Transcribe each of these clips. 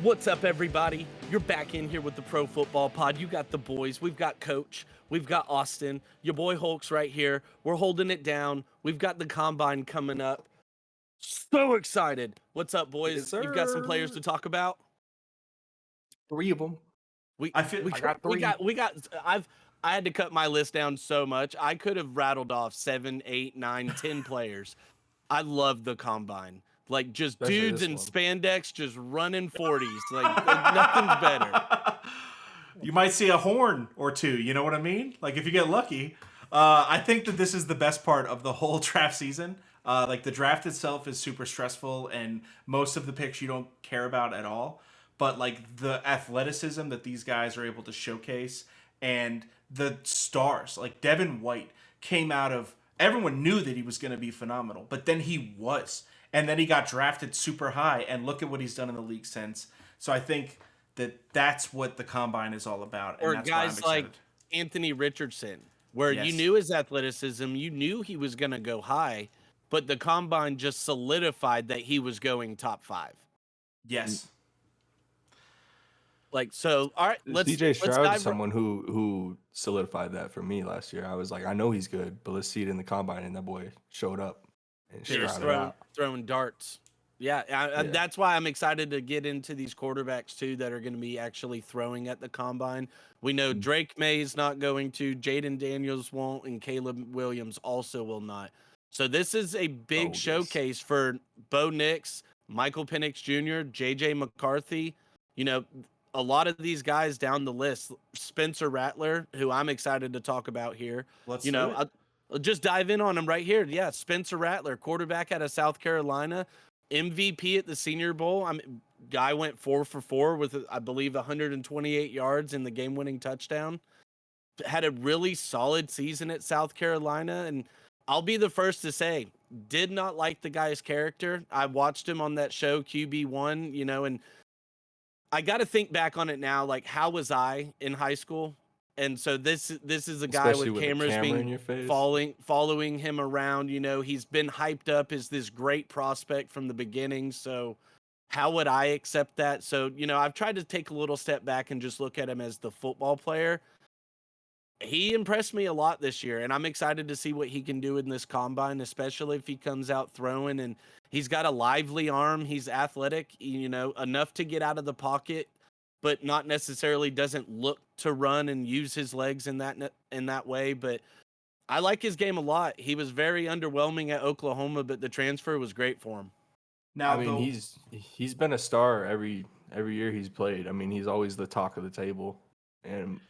What's up, everybody? You're back in here with the Pro Football Pod. You got the boys. We've got Coach. We've got Austin. Your boy Hulk's right here. We're holding it down. We've got the Combine coming up. So excited. What's up, Yes, boys? You've got some players sir. to talk about? 3 of them. We I feel we I got we 3. got we got I had to cut my list down so much. I could have rattled off 7, 8, 9, 10 players. I love the Combine. Like just Especially dudes this in one. spandex just running 40s. Like nothing's better. You might see a horn or two. You know what I mean? Like if you get lucky. I think that this is the best part of the whole draft season. Like the draft itself is super stressful, and most of the picks you don't care about at all. But like the athleticism that these guys are able to showcase, and the stars, like Devin White, came out of everyone knew that he was going to be phenomenal, but then he was, and then he got drafted super high, and look at what he's done in the league since. So I think that's what the combine is all about, and Or that's why I'm guys excited. like Anthony Richardson, where you Yes. knew his athleticism, you knew he was going to go high, but the combine just solidified that he was going top 5. Yes. Like, so, all right, let's CJ Stroud is dive. someone who solidified that for me last year. I was like, I know he's good, but let's see it in the combine, and that boy showed up and They're just shrouded out. throwing darts. Yeah, Yeah. that's why I'm excited to get into these quarterbacks too that are going to be actually throwing at the combine. We know Drake May's not going to, Jaden Daniels won't, and Caleb Williams also will not. So this is a big Bogus. showcase for Bo Nix, Michael Penix Jr., JJ McCarthy. You know, a lot of these guys down the list. Spencer Rattler, who I'm excited to talk about here. Let's You do know, it. I'll just dive in on him right here. Yeah, Spencer Rattler, quarterback out of South Carolina, MVP at the Senior Bowl. Guy went 4 for 4 with, I believe, 128 yards in the game-winning touchdown. Had a really solid season at South Carolina, and I'll be the first to say, did not like the guy's character. I watched him on that show QB1, you know, and I got to think back on it now. Like, how was I in high school? And so this is a guy Especially with with a cameras camera in being your face. following him around. You know, he's been hyped up as this great prospect from the beginning. So how would I accept that? So, you know, I've tried to take a little step back and just look at him as the football player. He impressed me a lot this year, and I'm excited to see what he can do in this combine, especially if he comes out throwing. And he's got a lively arm. He's athletic, you know, enough to get out of the pocket, but not necessarily doesn't look to run and use his legs in that way. But I like his game a lot. He was very underwhelming at Oklahoma, but the transfer was great for him. Now, I mean, though, he's been a star every year he's played. I mean, he's always the talk of the table, and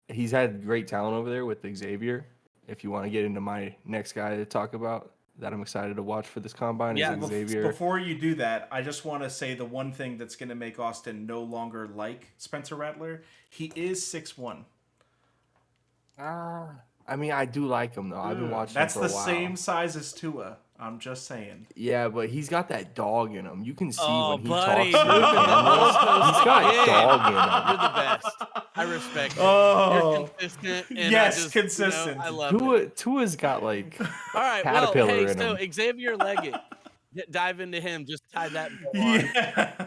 he's had great talent over there with Xavier. If you want to get into my next guy to talk about that I'm excited to watch for this combine Yeah, is Xavier. before you do that, I just want to say the one thing that's going to make Austin no longer like Spencer Rattler. He is 6'1". I mean, I do like him though. I've been watching That's him for the a while. same size as Tua. I'm just saying. Yeah, but he's got that dog in him. You can see Oh, when he buddy, talks to the moving the cameras. goalposts He's got again. dog in You're him. the best. I respect it. Oh. You're consistent. And Yes, I just, consistent. You know, I love it. Tua's got like All right, well, caterpillar hey, in so him. Xavier Leggett, dive into him. Just tie that ball on. Yeah.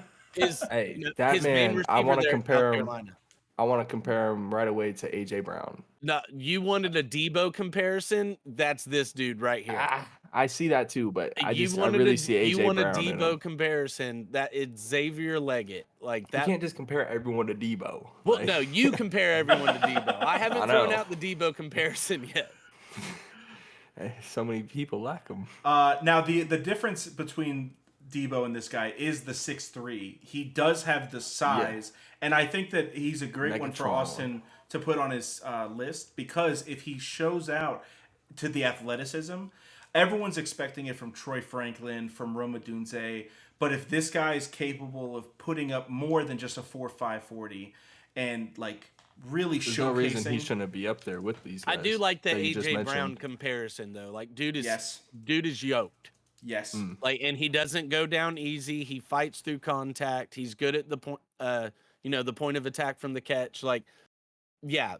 Hey, You know, that his main man, I receiver want to there at compare South him. Carolina. I want to compare him right away to AJ Brown. No, you wanted a Debo comparison. That's this dude right here. I see that too, but I You really wanted see AJ you want a Brown in Debo him. comparison. That it's Xavier Leggett. Like You that. can't just compare everyone to Debo. Well, Like, no, you compare everyone to Debo. I haven't I thrown know. out the Debo comparison yet. so many people like him. Now the difference between Debo and this guy is the 6'3". He does have the size, and I think that he's a great one for Megatron Austin to put on his list, because if he shows out to the athleticism, everyone's expecting it from Troy Franklin, from Roma Dunze. But if this guy is capable of putting up more than just a 4.5 40 and like really There's no reason he showcasing, shouldn't be up there with these guys. I do like the that you just AJ Brown mentioned. comparison though. Like dude is Yes. yoked. yes, Like, and he doesn't go down easy. He fights through contact. He's good at the point, you know, the point of attack from the catch. Like, yeah,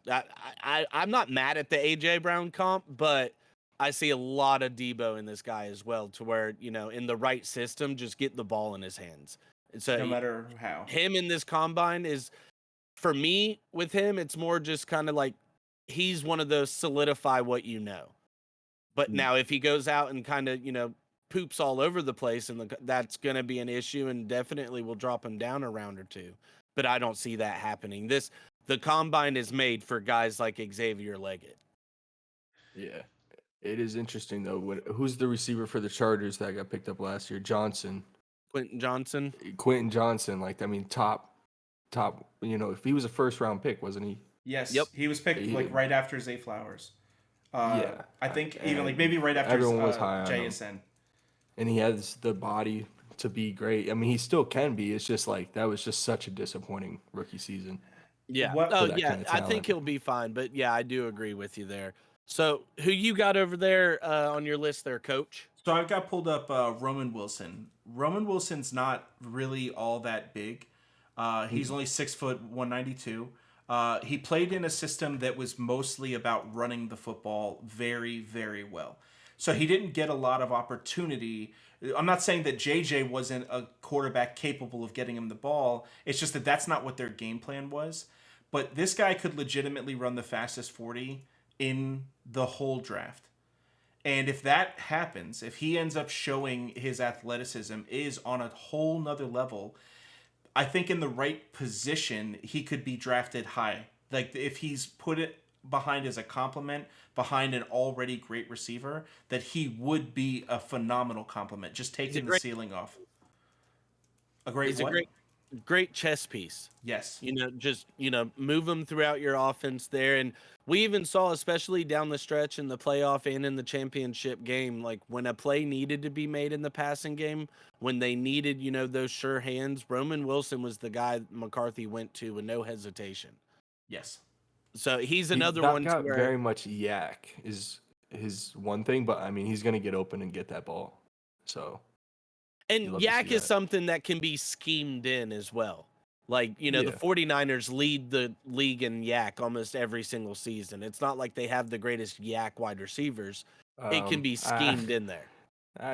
I'm not mad at the AJ Brown comp, but I see a lot of Debo in this guy as well, to where, you know, in the right system, just get the ball in his hands. So no matter how. him in this combine is, for me, with him, it's more just kind of like he's one of those solidify what you know. But now if he goes out and kind of, poops all over the place, and that's going to be an issue, and definitely will drop him down a round or two. But I don't see that happening. The combine is made for guys like Xavier Leggett. Yeah. It is interesting though. Who's the receiver for the Chargers that got picked up last year? Johnson. Quentin Johnson. Quentin Johnson, top, if he was a first round pick, wasn't he? Yes. Yep. He was picked like right after Zay Flowers. Yeah. I think even like maybe right after everyone was high on him. JSN. And he has the body to be great. I mean, he still can be. It's just like that was just such a disappointing rookie season. Yeah. What- Oh, for that yeah. kind of I think talent. he'll be fine. But yeah, I do agree with you there. So who you got over there on your list there, Coach? So I've got pulled up Roman Wilson. Roman Wilson's not really all that big. He's only 6 foot 192. He played in a system that was mostly about running the football very, very well. So he didn't get a lot of opportunity. I'm not saying that JJ wasn't a quarterback capable of getting him the ball. It's just that that's not what their game plan was. But this guy could legitimately run the fastest 40 in the whole draft. And if that happens, if he ends up showing his athleticism is on a whole nother level, I think in the right position, he could be drafted high. Like if he's put it behind as a compliment, behind an already great receiver, that he would be a phenomenal compliment, just taking the ceiling off. A great He's what? a great chess piece. Yes. Just move them throughout your offense there. And we even saw, especially down the stretch in the playoff and in the championship game, like when a play needed to be made in the passing game, when they needed, those sure hands, Roman Wilson was the guy McCarthy went to with no hesitation. Yes. So he's another He one got where very much yak is his one thing, but I mean he's gonna get open and get that ball. So and love to yak see is that. something that can be schemed in as well. Like, the Yeah. 49ers lead the league in yak almost every single season. It's not like they have the greatest yak wide receivers. It can be schemed in there.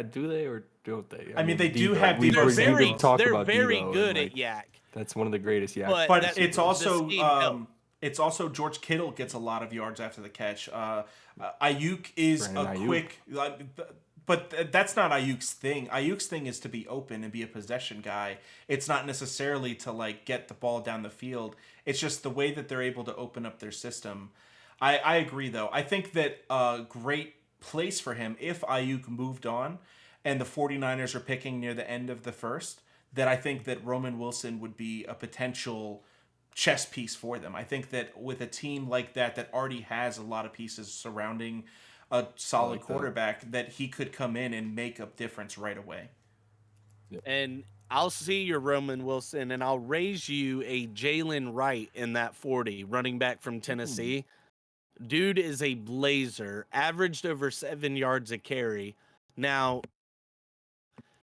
Do they or don't they? I mean, they do Debo. have We Debo were Samuel. going to talk They're about very Debo, good and, at yak. That's one of the greatest yak. But But that's- it's the also scheme helped. it's also George Kittle gets a lot of yards after the catch. Ayuk is Brandon a Ayuk. quick, but that's not Ayuk's thing. Ayuk's thing is to be open and be a possession guy. It's not necessarily to like get the ball down the field. It's just the way that they're able to open up their system. I agree though. I think that a great place for him if Ayuk moved on and the 49ers are picking near the end of the first, that I think that Roman Wilson would be a potential chess piece for them. I think that with a team like that already has a lot of pieces surrounding a solid quarterback, that he could come in and make a difference right away. And I'll see your Roman Wilson, and I'll raise you a Jalen Wright in that 40, running back from Tennessee. Dude is a blazer, averaged over 7 yards a carry. Now,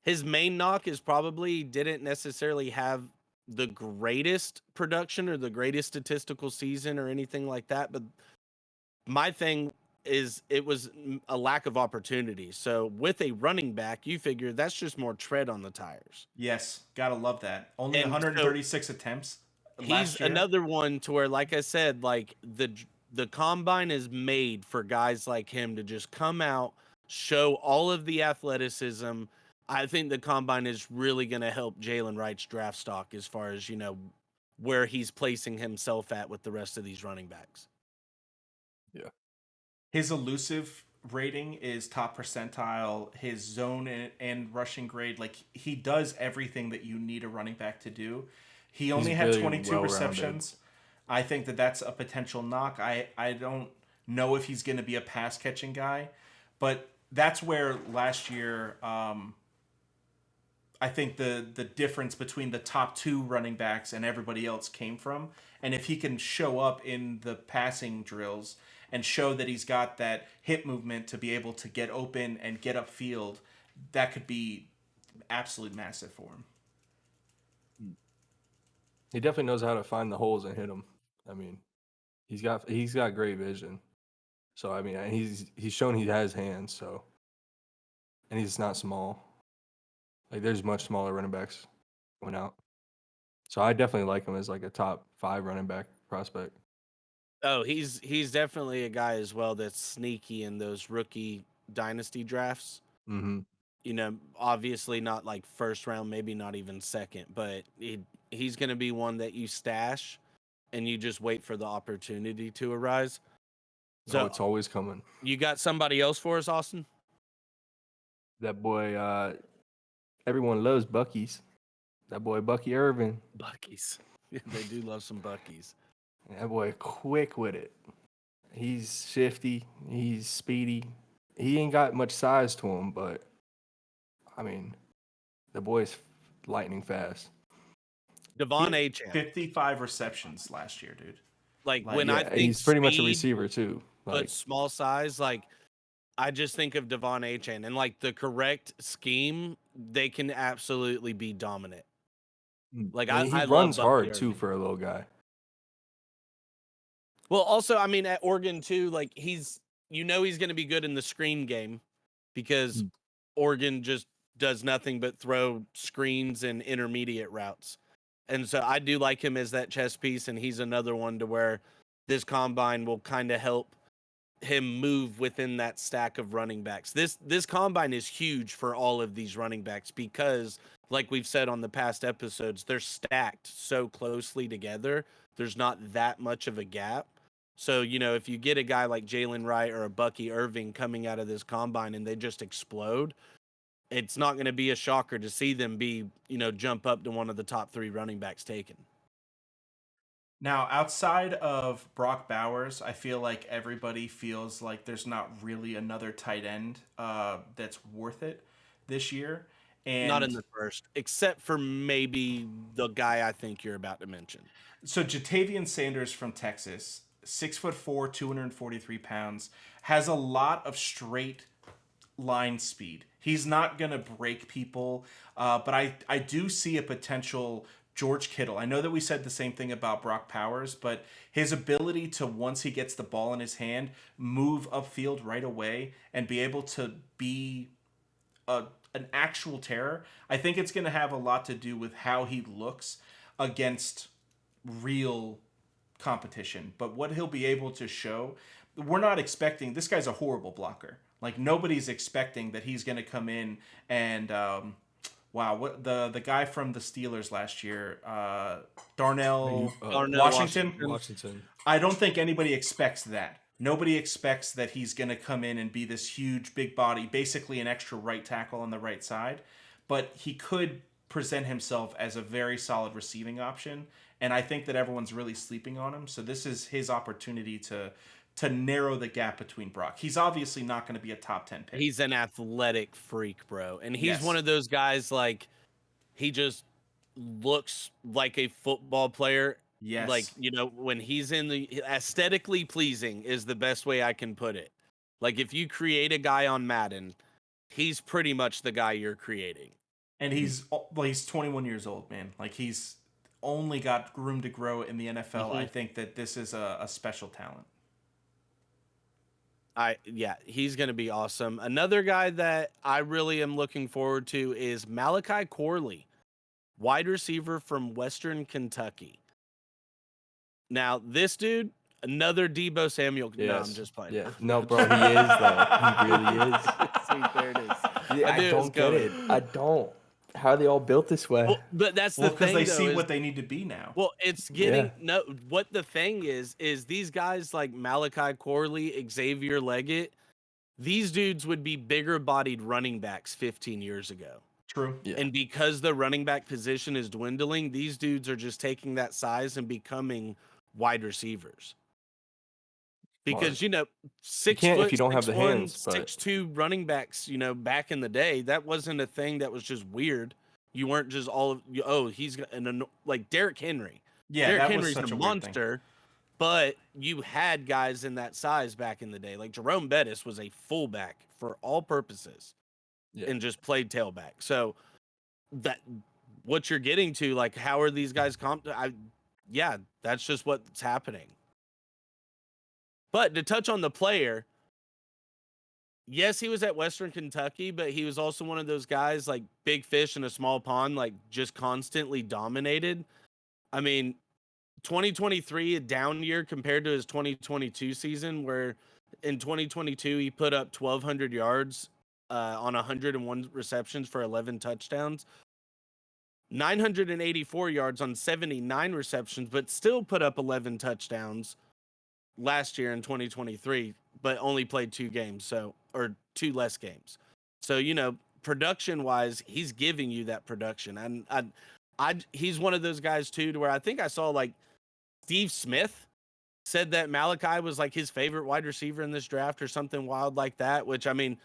his main knock is probably didn't necessarily have the greatest production or the greatest statistical season or anything like that. But my thing is it was a lack of opportunity. So with a running back, you figure that's just more tread on the tires. Yes, gotta love that. Only And 136 attempts He's last year. another one to where, like I said, like the combine is made for guys like him to just come out, show all of the athleticism. I think the combine is really going to help Jalen Wright's draft stock as far as, where he's placing himself at with the rest of these running backs. Yeah. His elusive rating is top percentile. His zone and rushing grade, like he does everything that you need a running back to do. He only had really 22 well-rounded. receptions. I think that that's a potential knock. I don't know if he's going to be a pass catching guy, but that's where last year I think the difference between the top two running backs and everybody else came from. And if he can show up in the passing drills and show that he's got that hip movement to be able to get open and get upfield, that could be absolutely massive for him. He definitely knows how to find the holes and hit them. I mean, he's got great vision. So I mean, he's shown he has hands. So, and he's not small. Like there's much smaller running backs went out. So I definitely like him as like a top 5 running back prospect. Oh, he's definitely a guy as well that's sneaky in those rookie dynasty drafts. Mm-hmm. You know, obviously not like first round, maybe not even second, but he's going to be one that you stash and you just wait for the opportunity to arise. So So it's always coming. you got somebody else for us, Austin? That boy, everyone loves Bucky's. That boy Bucky Irvin. Bucky's. They do love some Bucky's. That boy quick with it. He's shifty. He's speedy. He ain't got much size to him, but I mean, the boy's lightning fast. Devon He had Achane. 55 receptions last year, dude. Like Like, when I Yeah, think he's pretty much a speed, receiver too. but Like, small size, like I just think of Devon Achane and like the correct scheme, they can absolutely be dominant. Like and he I love runs Bucky hard too Irving. for a little guy. Well, also, I mean, at Oregon too, like he's going to be good in the screen game because Oregon just does nothing but throw screens and intermediate routes. And so I do like him as that chess piece, and he's another one to where this combine will kind of help him move within that stack of running backs. This combine is huge for all of these running backs because, like we've said on the past episodes, they're stacked so closely together. There's not that much of a gap. So, you know, if you get a guy like Jalen Wright or a Bucky Irving coming out of this combine and they just explode, it's not going to be a shocker to see them be, you know, jump up to one of the top 3 running backs taken. Now, outside of Brock Bowers, I feel like everybody feels like there's not really another tight end that's worth it this year. And Not in the first, except for maybe the guy I think you're about to mention. so Jatavian Sanders from Texas, 6'4", 243 pounds, has a lot of straight line speed. He's not gonna break people, but I do see a potential George Kittle. I know that we said the same thing about Brock Powers, but his ability to, once he gets the ball in his hand, move upfield right away and be able to be an actual terror. I think it's going to have a lot to do with how he looks against real competition. But what he'll be able to show, we're not expecting. This guy's a horrible blocker. Like, nobody's expecting that he's going to come in and wow, what the guy from the Steelers last year, Darnell Washington. I don't think anybody expects that. Nobody expects that he's going to come in and be this huge, big body, basically an extra right tackle on the right side. But he could present himself as a very solid receiving option. And I think that everyone's really sleeping on him. So this is his opportunity to narrow the gap between Brock. He's obviously not going to be a top 10 pick. He's an athletic freak, bro. And he's Yes. one of those guys, like, he just looks like a football player. Yes. Like, you know, when he's in the aesthetically pleasing is the best way I can put it. Like, if you create a guy on Madden, he's pretty much the guy you're creating. And he's 21 years old, man. Like, he's only got room to grow in the NFL. I think that this is a special talent. He's going to be awesome. Another guy that I really am looking forward to is Malachi Corley, wide receiver from Western Kentucky. Now, this dude, another Deebo Samuel. Yes. No, I'm just playing. Yeah. No, bro, he is though. He really is. See, there it is. Yeah, I knew I it don't was get coming. it. I don't. How are they all built this way? Well, but that's the Well, because thing. they though, see is- what they need to be now. Well, it's getting Yeah. what the thing is these guys like Malachi Corley, Xavier Leggett, these dudes would be bigger bodied running backs 15 years ago. True. Yeah. And because the running back position is dwindling, these dudes are just taking that size and becoming wide receivers. Because, you know, 6 can't foot, if you don't have the 6'1", hands, but- 6'2" running backs, you know, back in the day, that wasn't a thing that was just weird. You weren't just he's like Derrick Henry. Yeah, Derrick that Henry's was such a a weird thing. monster, but you had guys in that size back in the day. Like Jerome Bettis was a fullback for all purposes Yeah. and just played tailback. So that what you're getting to, like, how are these guys that's just what's happening. But to touch on the player, yes, he was at Western Kentucky, but he was also one of those guys like big fish in a small pond, like just constantly dominated. I mean, 2023 a down year compared to his 2022 season, where in 2022 he put up 1,200 yards on 101 receptions for 11 touchdowns, 984 yards on 79 receptions, but still put up 11 touchdowns last year in 2023, but only played 2 games, or 2 less games. So, production wise, he's giving you that production. And he's one of those guys too, to where I think I saw like Steve Smith said that Malachi was like his favorite wide receiver in this draft or something wild like that, which I mean,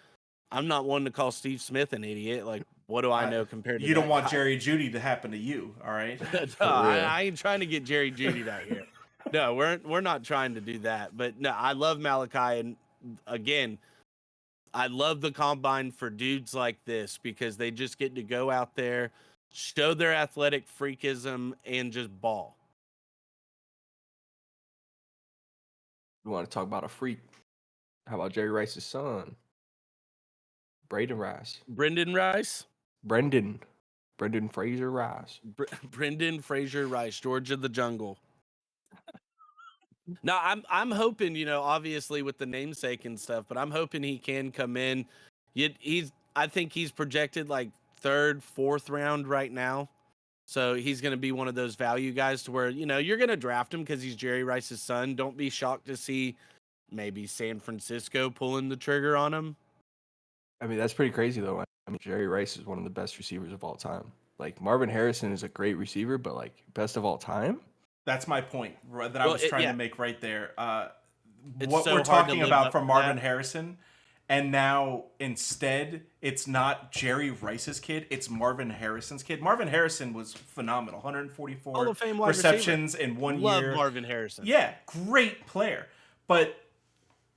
I'm not one to call Steve Smith an idiot. Like, what do I know compared to You don't that want guy? Jerry Judy to happen to you, all right? No, I ain't trying to get Jerry Judy out here. No, we're not trying to do that. But no, I love Malachi, and again, I love the combine for dudes like this because they just get to go out there, show their athletic freakism, and just ball. You want to talk about a freak? How about Jerry Rice's son, Braden Rice? Brendan Rice? Brendan Fraser Rice. Brendan Fraser Rice, Georgia the Jungle. Now I'm hoping, obviously with the namesake and stuff, but I'm hoping he can come in. I think he's projected like 3rd, 4th round right now. So he's going to be one of those value guys to where, you're going to draft him because he's Jerry Rice's son. Don't be shocked to see maybe San Francisco pulling the trigger on him. I mean, that's pretty crazy though. I mean, Jerry Rice is one of the best receivers of all time. Like Marvin Harrison is a great receiver, but like best of all time. That's my point that I was trying to make right there. What so we're hard to talking live about up from to Marvin that. Harrison, and now instead it's not Jerry Rice's kid, it's Marvin Harrison's kid. Marvin Harrison was phenomenal. 144 Hall of Fame wide receptions receiver. in 1 Love year. Marvin Harrison. Yeah, great player. But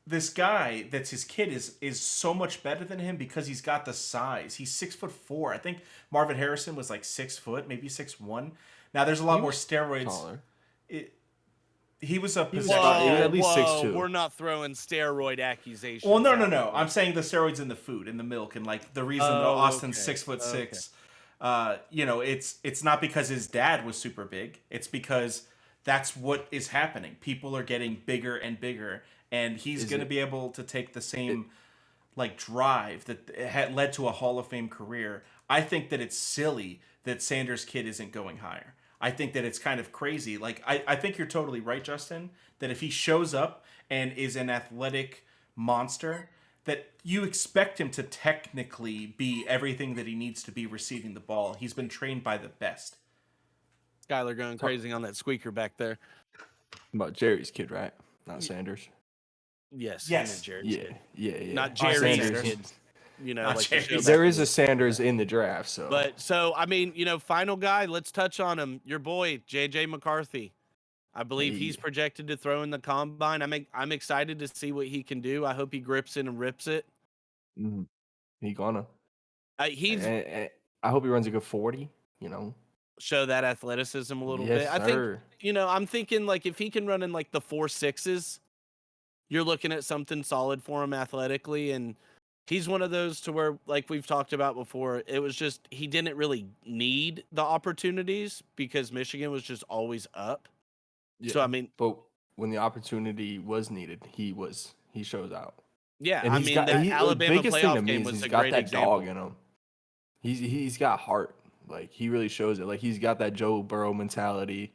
this guy that's his kid is so much better than him because he's got the size. He's 6'4". I think Marvin Harrison was like 6 foot, maybe 6'1". Now there's a lot more steroids. Taller. He was a He was possession. at least whoa, 6'2". we're not throwing steroid accusations. Well, no. out. I'm saying the steroids in the food, in the milk, and like the reason that Austin's 6'6". It's not because his dad was super big. It's because that's what is happening. People are getting bigger and bigger, and he's going to be able to take the same drive that had led to a Hall of Fame career. I think that it's silly that Sanders' kid isn't going higher. I think that it's kind of crazy. Like, I think you're totally right, Justin, that if he shows up and is an athletic monster, that you expect him to technically be everything that he needs to be receiving the ball. He's been trained by the best. Skyler going crazy on that squeaker back there. About Jerry's kid, right? Not Sanders. Yes. Yes. Jerry's kid. Yeah. Not Jerry's Sanders. kid. Not like Jerry's. the show There back is a Sanders in the draft, so. But I mean, final guy, let's touch on him. Your boy, JJ McCarthy. I believe he's projected to throw in the combine. I'm excited to see what he can do. I hope he grips it and rips it. He gonna. He's I hope he runs a good 40. Show that athleticism a little Yes, bit. I sir. think I'm thinking like if he can run in like the 4.6s, you're looking at something solid for him athletically. And he's one of those to where, like we've talked about before, it was just he didn't really need the opportunities because Michigan was just always up. Yeah. So I mean, but when the opportunity was needed, he shows out. yeah, And I he's mean got, that the Alabama biggest thing to playoff me game is was he's a got great that example. dog in him. He's got heart. Like he really shows it. Like he's got that Joe Burrow mentality.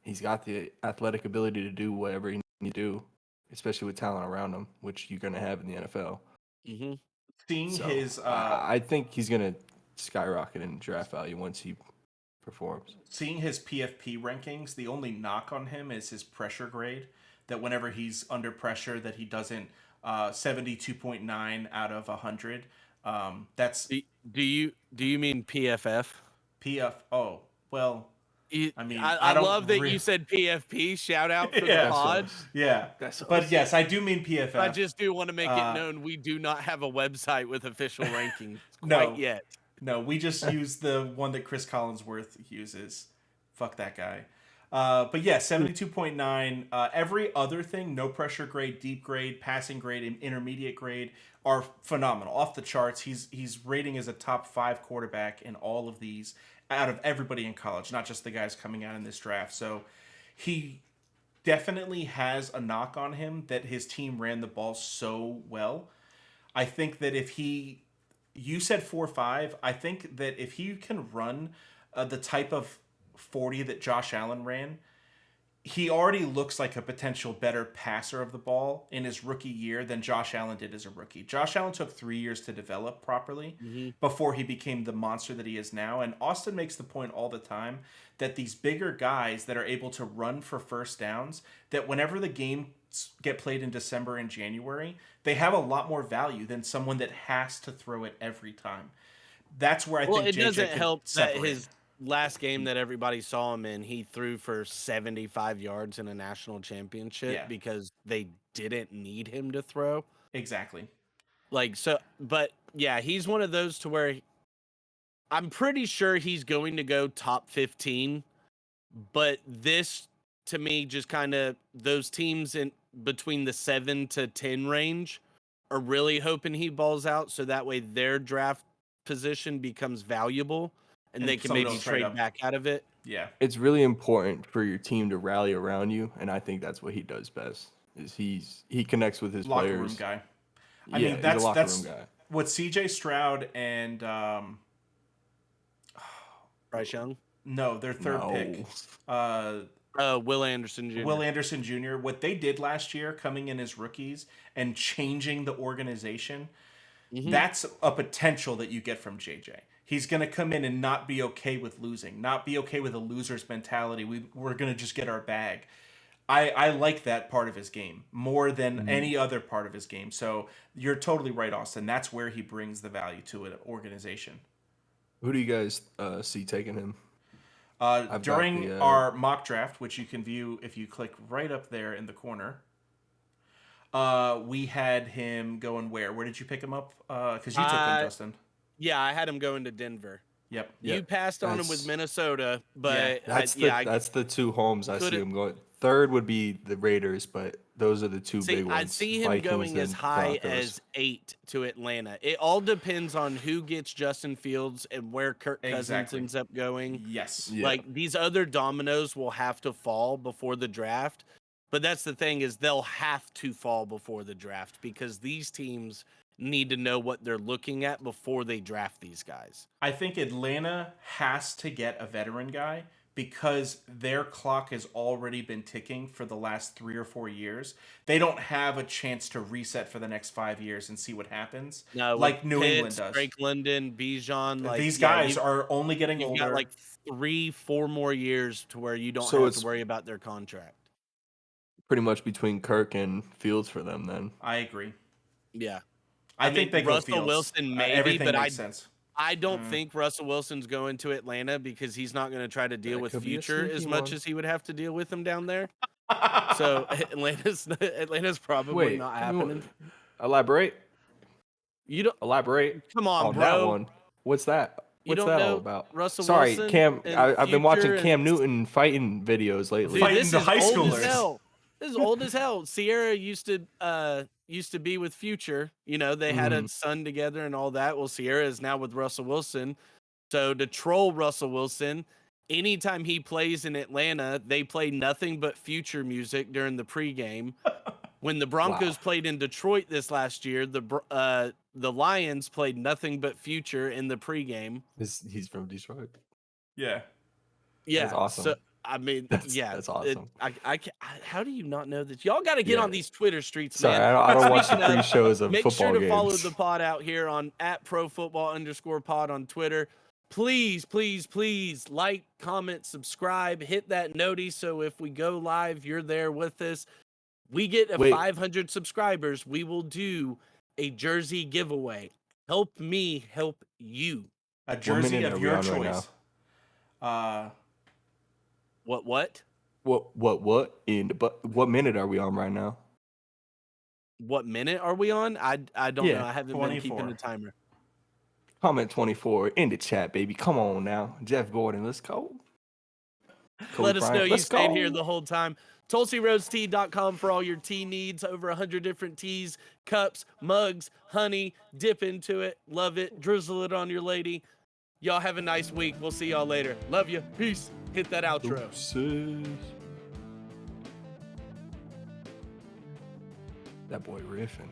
He's got the athletic ability to do whatever he needs to do, especially with talent around him, which you're gonna have in the NFL. Mm-hmm. Seeing So, his, I think he's gonna skyrocket in draft value once he performs. seeing his PFP rankings, the only knock on him is his pressure grade. That whenever he's under pressure, that he doesn't 72.9 out of 100. That's Do you mean PFF? PF. Oh, well, I mean, I don't love that re- you said PFP. Shout out for Yeah. the pod. yeah. That's But yes, I do mean PFF. I just do want to make it known we do not have a website with official rankings No. quite yet. No, we just use the one that Chris Collinsworth uses. Fuck that guy. But yeah, 72.9. Every other thing, no pressure grade, deep grade, passing grade, and intermediate grade, are phenomenal, off the charts. He's rating as a top 5 quarterback in all of these out of everybody in college, not just the guys coming out in this draft. So he definitely has a knock on him that his team ran the ball so well. I think that if you said 4.5, I think that if he can run the type of 40 that Josh Allen ran, he already looks like a potential better passer of the ball in his rookie year than Josh Allen did as a rookie. Josh Allen took 3 years to develop properly before he became the monster that he is now. And Austin makes the point all the time that these bigger guys that are able to run for first downs, that whenever the games get played in December and January, they have a lot more value than someone that has to throw it every time. That's where I think it JJ doesn't could help that separate. his last game that everybody saw him in, he threw for 75 yards in a national championship Yeah. because they didn't need him to throw. Exactly. Like, so, but yeah, he's one of those to where I'm pretty sure he's going to go top 15, but this to me just kind of those teams in between the 7 to 10 range are really hoping he balls out so that way their draft position becomes valuable and they can someone maybe else trade trade up. back out of it. Yeah. It's really important for your team to rally around you, and I think that's what he does best. Is he connects with his Locker players. room guy. Yeah, I mean, he's a locker that's room guy. what CJ Stroud and Bryce Young, no, their third pick, Will Anderson Jr. Will Anderson Jr. What they did last year, coming in as rookies and changing the organization, that's a potential that you get from JJ. He's going to come in and not be okay with losing, not be okay with a loser's mentality. We're going to just get our bag. I like that part of his game more than any other part of his game. So you're totally right, Austin. That's where he brings the value to an organization. Who do you guys see taking him? During our mock draft, which you can view if you click right up there in the corner, we had him going where? Where did you pick him up? Because you took him, Justin. Yeah, I had him going to Denver. Yep. You passed on him with Minnesota, but that's the two homes I see him going. Third would be the Raiders, but those are the two big ones. I see him Vikings going as and high Broncos. as 8 to Atlanta. It all depends on who gets Justin Fields and where Kirk Cousins ends up going. Yes. Yeah. Like these other dominoes will have to fall before the draft. But that's the thing is they'll have to fall before the draft because these teams need to know what they're looking at before they draft these guys. I think Atlanta has to get a veteran guy because their clock has already been ticking for the last 3 or 4 years. They don't have a chance to reset for the next 5 years and see what happens. No, like New Pitts, England does. Drake London, Bijan, like these guys are only getting you've older. got like 3-4 more years to where you don't So have to worry about their contract. Pretty much between Kirk and Fields for them then. I agree. Yeah. I think they go Russell Fields. Wilson maybe, everything but makes sense. I don't think Russell Wilson's going to Atlanta because he's not going to try to deal with could be a Future as sneaky much one. as he would have to deal with him down there. So Atlanta's probably not happening. Elaborate. You don't Elaborate. come on, on bro. that one. What's that? You What's don't that know all about? Russell Sorry, Wilson Cam. and I've been watching Future Cam and- Newton fighting videos lately. Dude, Fighting this the is high old as schoolers. hell. This is old as hell. Sierra used to be with Future. You know, they had a son together and all that. Well, Sierra is now with Russell Wilson. So to troll Russell Wilson, anytime he plays in Atlanta, they play nothing but Future music during the pregame. When the Broncos played in Detroit this last year, the Lions played nothing but Future in the pregame. He's from Detroit. Yeah. Yeah, That's awesome. So, I mean, That's awesome. How do you not know this? Y'all got to get on these Twitter streets, Sorry, man. I don't watch the Speaking of, pre-shows of Make football sure to games. follow the pod out here on @ProFootball_pod on Twitter. Please, please, please like, comment, subscribe, hit that noti so if we go live, you're there with us. We get 500 subscribers, we will do a jersey giveaway. Help me help you. A jersey minute of are we your on right choice. What? What minute are we on right now? What minute are we on? I don't Yeah, know. I haven't 24. been keeping the timer. Comment 24 in the chat, baby. Come on now. Jeff Gordon, let's go. Kobe Let us Bryant. know you Let's stayed go. here the whole time. TulsyRoseTea.com for all your tea needs. Over 100 different teas, cups, mugs, honey. Dip into it. Love it. Drizzle it on your lady. Y'all have a nice week. We'll see y'all later. Love you. Peace. Hit that outro. Deuces. That boy riffing.